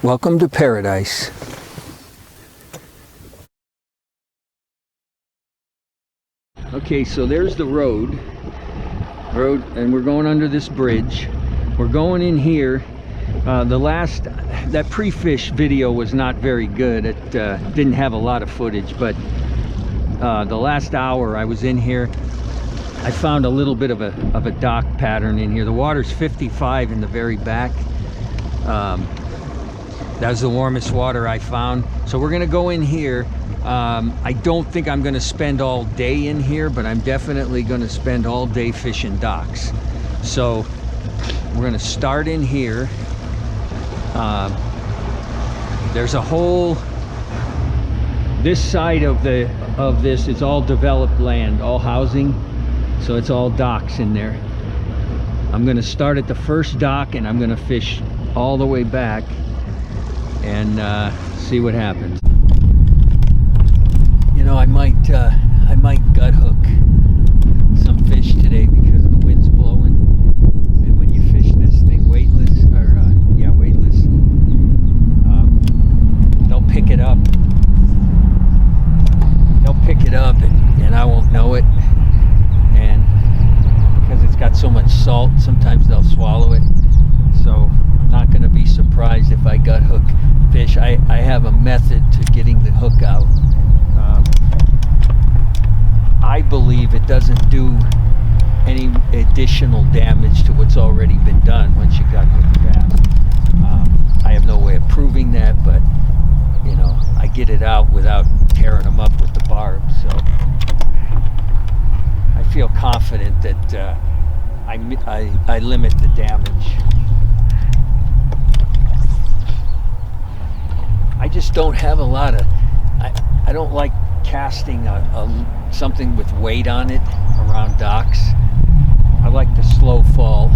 Welcome to paradise. Okay, so there's the road, and we're going under this bridge. We're going in here. That pre-fish video was not very good. It didn't have a lot of footage, but the last hour I was in here, I found a little bit of a dock pattern in here. The water's 55 in the very back. That's the warmest water I found. So we're gonna go in here. I don't think I'm gonna spend all day in here, but I'm definitely gonna spend all day fishing docks. So we're gonna start in here. There's a whole, this side of this is all developed land, all housing. So it's all docks in there. I'm gonna start at the first dock and I'm gonna fish all the way back and see what happens. You know, I might gut hook some fish today because the wind's blowing, and when you fish this thing weightless, they'll pick it up. They'll pick it up, and I won't know it. And because it's got so much salt, sometimes they'll swallow it. So I'm not going to be surprised if I gut hook fish. I have a method to getting the hook out. I believe it doesn't do any additional damage to what's already been done once you got hooked fast. I have no way of proving that, but you know, I get it out without tearing them up with the barbs. So I feel confident that I limit the damage. I just don't have a lot of, I don't like casting something with weight on it around docks. I like the slow fall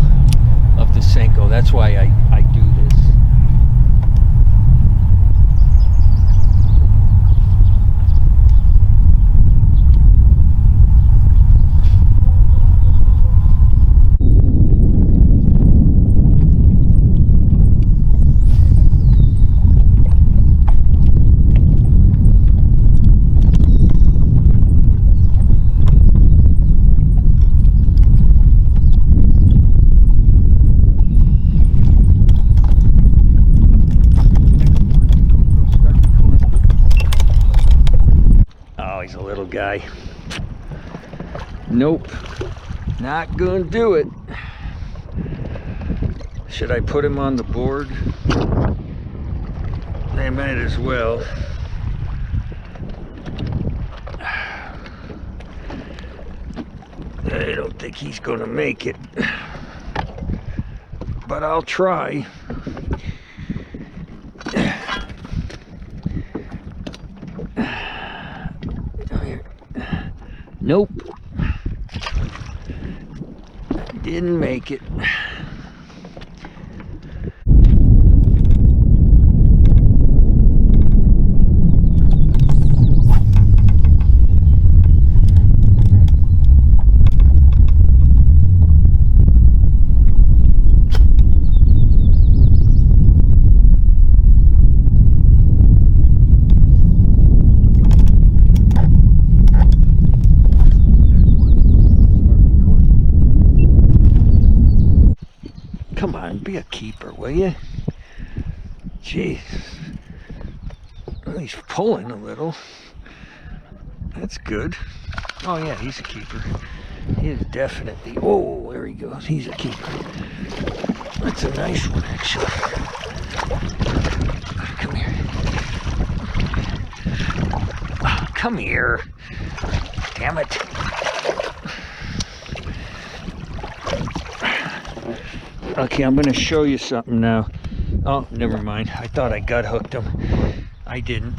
of the Senko. That's why I do this. He's a little guy. Nope, not gonna do it. Should I put him on the board? I might as well. I don't think he's gonna make it, but I'll try. Nope, didn't make it. Come on, be a keeper, will you? Jeez. Well, he's pulling a little. That's good. Oh yeah, he's a keeper. He is definitely. Oh, there he goes. He's a keeper. That's a nice one, actually. Come here. Oh, come here. Damn it. Okay, I'm going to show you something now. Oh, never mind. I thought I gut hooked him. I didn't.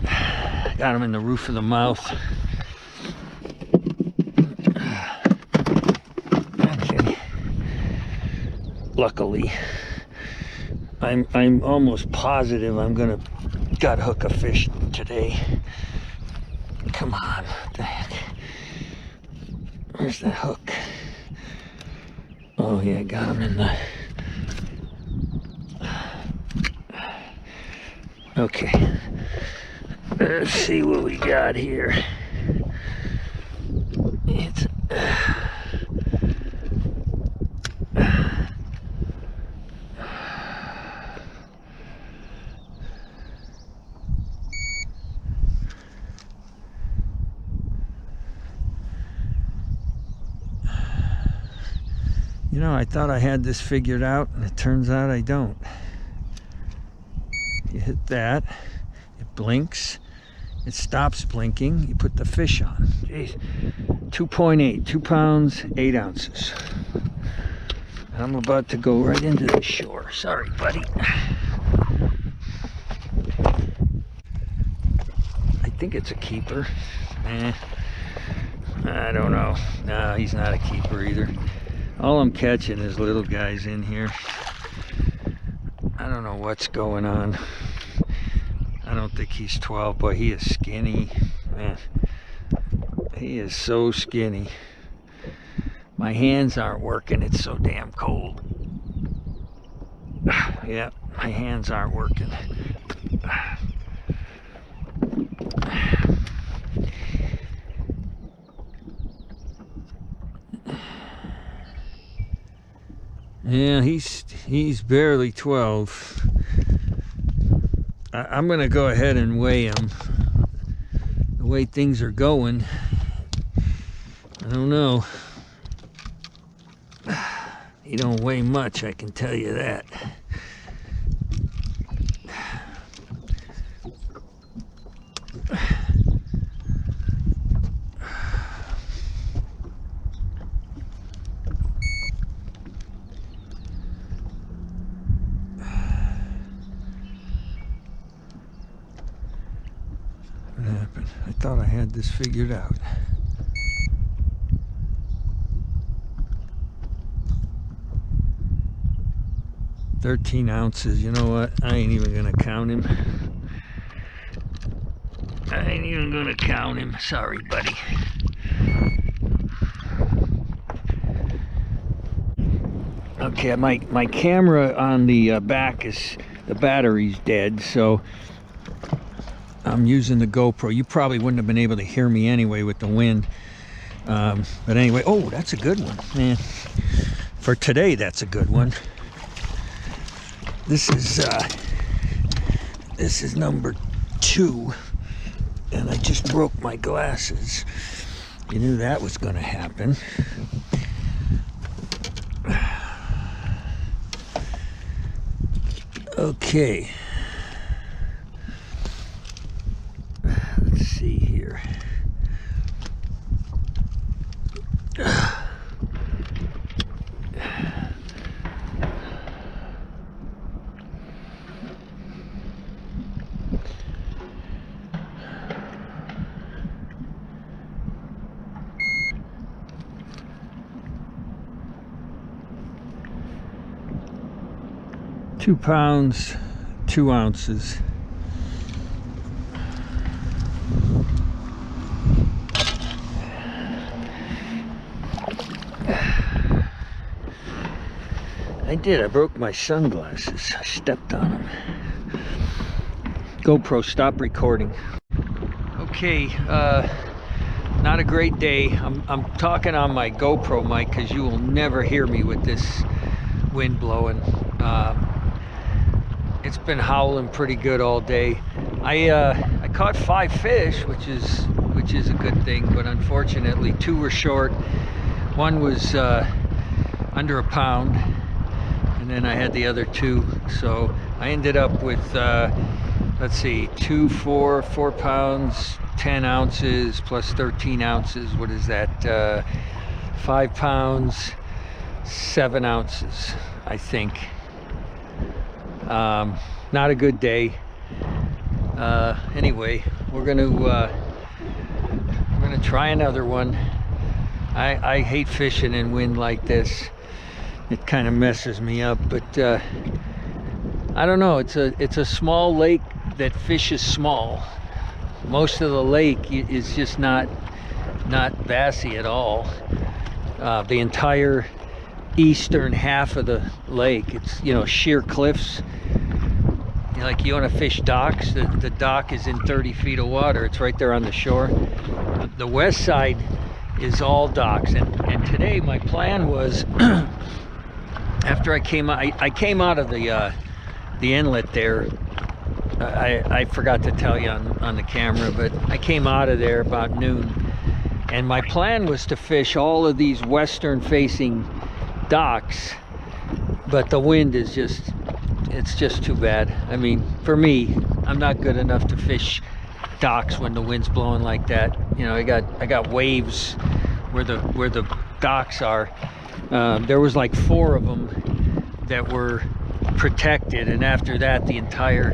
Got him in the roof of the mouth. Okay. Luckily, I'm almost positive I'm going to gut hook a fish today. Come on. What the heck? Where's that hook? Oh yeah, got him in the... Okay, let's see what we got here. It's you know, I thought I had this figured out, and it turns out I don't. You hit that, it blinks, it stops blinking, you put the fish on. Jeez. 2.8, 2 pounds, 8 ounces. I'm about to go right into the shore. Sorry, buddy. I think it's a keeper. I don't know. No, he's not a keeper either. All I'm catching is little guys in here. I don't know what's going on. I don't think he's 12, but he is skinny. Man, he is so skinny. My hands aren't working. It's so damn cold. Yeah, my hands aren't working. Yeah, he's barely 12. I'm gonna go ahead and weigh him. The way things are going, I don't know. He don't weigh much, I can tell you that. What happened? I thought I had this figured out. $13 ounces. You know what? I ain't even gonna count him. I ain't even gonna count him. Sorry, buddy. Okay, my camera on the back is, the battery's dead, so I'm using the GoPro. You probably wouldn't have been able to hear me anyway with the wind. But anyway, oh, that's a good one, man. For today, that's a good one. This is number 2, and I just broke my glasses. You knew that was going to happen. Okay. Let's see here. 2 pounds, 2 ounces. I broke my sunglasses. I stepped on them. GoPro, stop recording. Okay, not a great day. I'm talking on my GoPro mic because you will never hear me with this wind blowing. It's been howling pretty good all day. I caught 5 fish, which is a good thing, but unfortunately 2 were short. One was under a pound, and then I had the other 2, so I ended up with let's see, 4 pounds 10 ounces plus 13 ounces. What is that? 5 pounds 7 ounces, I think. Not a good day. Anyway, we're gonna try another one. I hate fishing in wind like this. It kind of messes me up, but I don't know. It's a small lake that fishes small. Most of the lake is just not bassy at all. The entire eastern half of the lake, it's, you know, sheer cliffs. like you want to fish docks, the dock is in 30 feet of water. It's right there on the shore. The west side is all docks, and today my plan was after I came out of the inlet there. I forgot to tell you on the camera, but I came out of there about noon, and my plan was to fish all of these western facing docks, but the wind is just, it's just too bad. I mean, for me, I'm not good enough to fish docks when the wind's blowing like that. You know, I got waves where the docks are. There was like 4 of them that were protected, and after that the entire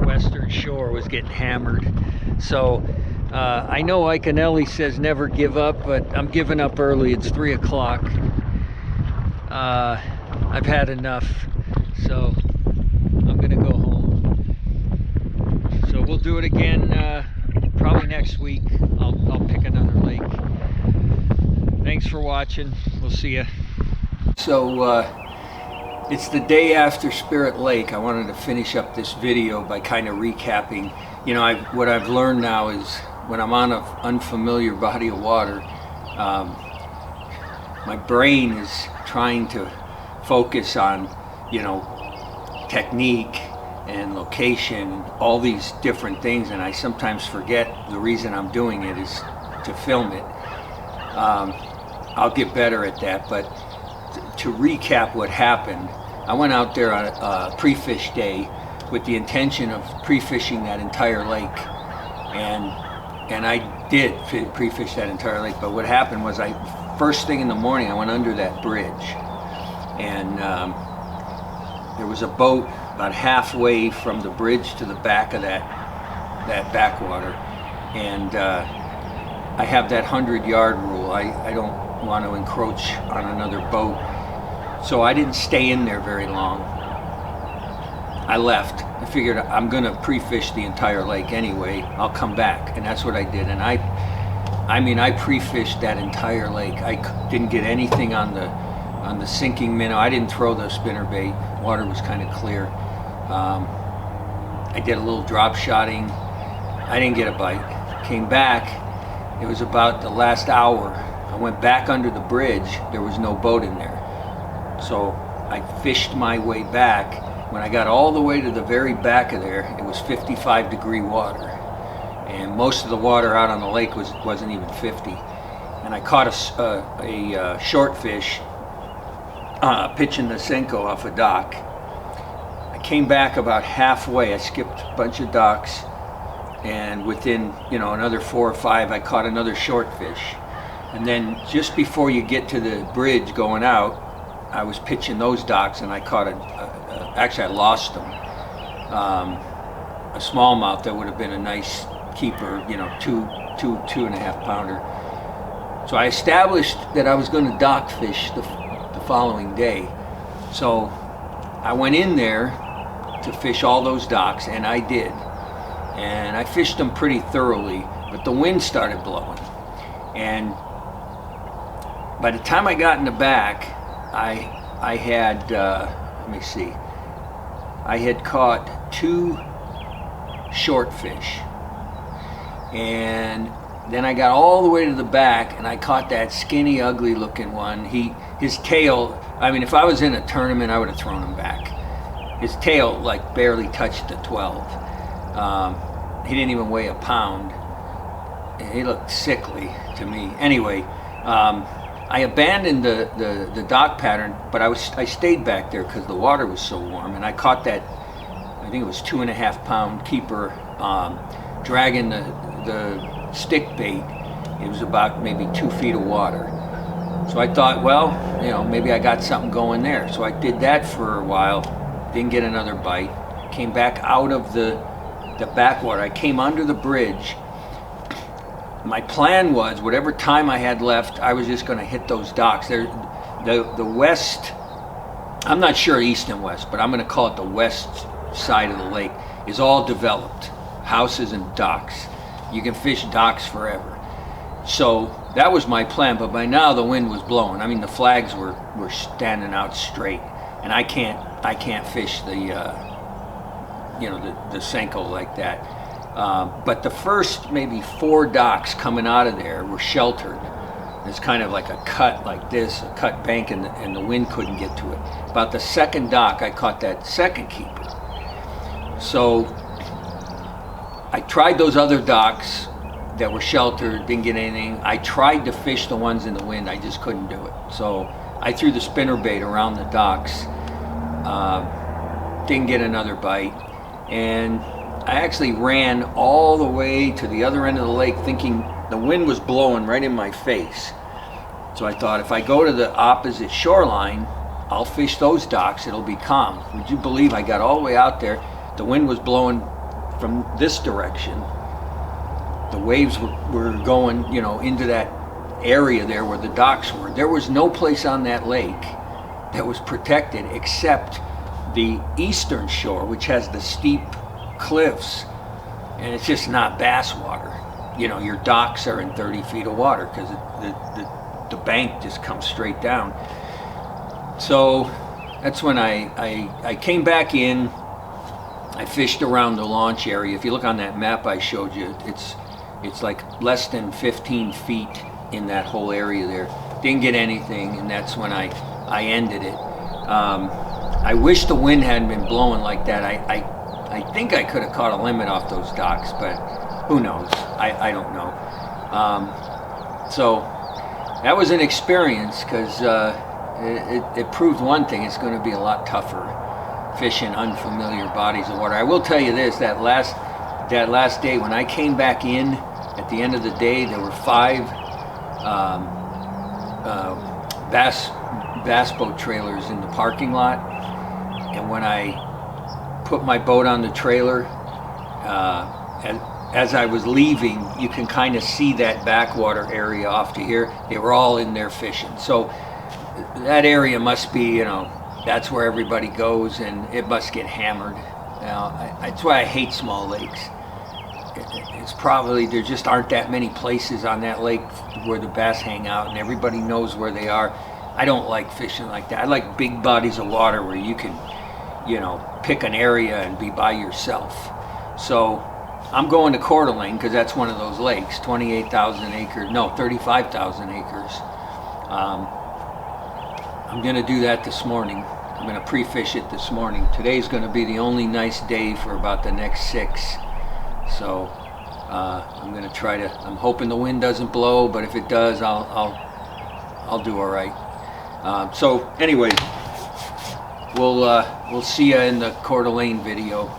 western shore was getting hammered. So I know Iconelli says never give up, but I'm giving up early. It's 3 o'clock. I've had enough, so I'm gonna go home. So we'll do it again probably next week. I'll pick another lake. Thanks for watching. We'll see ya. So it's the day after Spirit Lake. I wanted to finish up this video by kind of recapping. You know, what I've learned now is when I'm on an unfamiliar body of water, my brain is trying to focus on, you know, technique and location, all these different things, and I sometimes forget the reason I'm doing it is to film it. I'll get better at that, but to recap what happened, I went out there on a pre-fish day with the intention of pre-fishing that entire lake, and I did pre-fish that entire lake. But what happened was, first thing in the morning I went under that bridge, and there was a boat about halfway from the bridge to the back of that backwater, and I have that 100-yard rule. I don't want to encroach on another boat, so I didn't stay in there very long. I left. I figured I'm gonna pre-fish the entire lake anyway. I'll come back, and that's what I did. And I mean, I pre-fished that entire lake. I didn't get anything on the sinking minnow. I didn't throw the spinnerbait. Water was kind of clear. I did a little drop shotting. I didn't get a bite. Came back. It was about the last hour. I went back under the bridge. There was no boat in there. So I fished my way back. When I got all the way to the very back of there, it was 55-degree water. And most of the water out on the lake wasn't even 50. And I caught a short fish pitching the Senko off a dock. I came back about halfway. I skipped a bunch of docks, and within, you know, another 4 or 5, I caught another short fish. And then just before you get to the bridge going out, I was pitching those docks, and I caught actually I lost them. A smallmouth that would have been a nice keeper, you know, 2.5 pounder. So I established that I was going to dock fish the following day. So I went in there to fish all those docks, and I did. And I fished them pretty thoroughly, but the wind started blowing. And by the time I got in the back, I had, let me see, I had caught 2 short fish. And then I got all the way to the back, and I caught that skinny, ugly looking one. His tail, I mean, if I was in a tournament, I would have thrown him back. His tail like barely touched the 12. He didn't even weigh a pound. He looked sickly to me. Anyway, I abandoned the dock pattern, but I stayed back there because the water was so warm, and I caught that, I think it was 2.5 pound keeper, dragging the stick bait. It was about maybe 2 feet of water. So I thought, well, you know, maybe I got something going there. So I did that for a while, didn't get another bite. Came back out of the backwater. I came under the bridge. My plan was, whatever time I had left, I was just going to hit those docks. The west, I'm not sure east and west, but I'm going to call it the west side of the lake, is all developed. Houses and docks. You can fish docks forever. So that was my plan, but by now the wind was blowing. I mean, the flags were standing out straight, and I can't fish the you know, the Senko like that. But the first maybe 4 docks coming out of there were sheltered. It's kind of like a cut like this, a cut bank, and the wind couldn't get to it. About the second dock, I caught that second keeper. So I tried those other docks that were sheltered, didn't get anything. I tried to fish the ones in the wind, I just couldn't do it. So I threw the spinnerbait around the docks, didn't get another bite, and I actually ran all the way to the other end of the lake thinking the wind was blowing right in my face. So I thought, if I go to the opposite shoreline, I'll fish those docks, it'll be calm. Would you believe I got all the way out there, the wind was blowing from this direction, the waves were going, you know, into that area there where the docks were. There was no place on that lake that was protected except the eastern shore, which has the steep cliffs, and it's just not bass water. You know, your docks are in 30 feet of water because the bank just comes straight down. So that's when I came back in. I fished around the launch area. If you look on that map I showed you, it's like less than 15 feet in that whole area there. Didn't get anything, and that's when I ended it. I wish the wind hadn't been blowing like that. I think I could have caught a limit off those docks, but who knows? I don't know. So that was an experience, because it proved one thing: it's going to be a lot tougher fishing unfamiliar bodies of water. I will tell you this: that last day when I came back in at the end of the day, there were 5 bass boat trailers in the parking lot, and when I put my boat on the trailer, and as I was leaving, you can kind of see that backwater area off to here. They were all in there fishing. So that area must be, you know, that's where everybody goes, and it must get hammered. That's why I hate small lakes. It's probably, there just aren't that many places on that lake where the bass hang out and everybody knows where they are. I don't like fishing like that. I like big bodies of water where you can, you know, pick an area and be by yourself. So I'm going to Coeur d'Alene because that's one of those lakes, 28,000 acres, no, 35,000 acres. I'm going to do that this morning. I'm going to pre-fish it this morning. Today's going to be the only nice day for about the next 6. So I'm going to try to, I'm hoping the wind doesn't blow, but if it does, I'll do all right. So anyway, we'll see you in the Coeur d'Alene video.